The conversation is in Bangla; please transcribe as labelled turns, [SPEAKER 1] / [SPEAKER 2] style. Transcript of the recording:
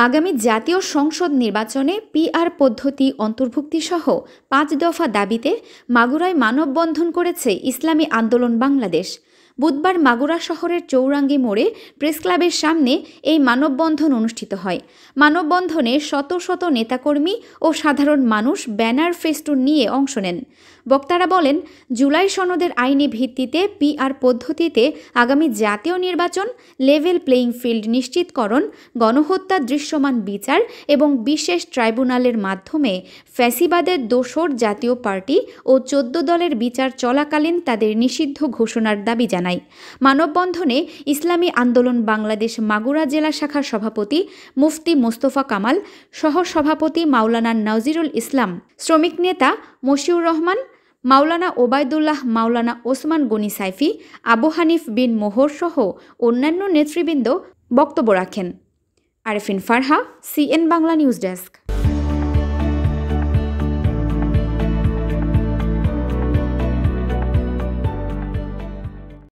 [SPEAKER 1] আগামী জাতীয় সংসদ নির্বাচনে পিআর পদ্ধতি অন্তর্ভুক্তিসহ ৫ দফা দাবিতে মাগুরায় মানববন্ধন করেছে ইসলামী আন্দোলন বাংলাদেশ। বুধবার মাগুরা শহরের চৌরাঙ্গি মোড়ে প্রেসক্লাবের সামনে এই মানববন্ধন অনুষ্ঠিত হয়। মানববন্ধনে শত শত নেতাকর্মী ও সাধারণ মানুষ ব্যানার ফেস্টুন নিয়ে অংশ নেন। বক্তারা বলেন, জুলাই সনদের আইনি ভিত্তিতে পিআর পদ্ধতিতে আগামী জাতীয় নির্বাচন, লেভেল প্লেয়িং ফিল্ড নিশ্চিতকরণ, গণহত্যা দৃশ্যমান বিচার এবং বিশেষ ট্রাইব্যুনালের মাধ্যমে ফ্যাসিবাদের দোসর জাতীয় পার্টি ও ১৪ দলের বিচার চলাকালীন তাদের নিষিদ্ধ ঘোষণার দাবি জানায়। মানববন্ধনে ইসলামী আন্দোলন বাংলাদেশ মাগুরা জেলা শাখার সভাপতি মুফতি মোস্তফা কামাল, সহসভাপতি মাওলানা নজিরুল ইসলাম, শ্রমিক নেতা মশিউর রহমান, মাওলানা ওবায়দুল্লাহ, মাওলানা ওসমান গনি সাইফি, আবু হানিফ বিন মোহর সহ অন্যান্য নেতৃবৃন্দ বক্তব্য রাখেন। Arefin Farha, CN Bangla news desk.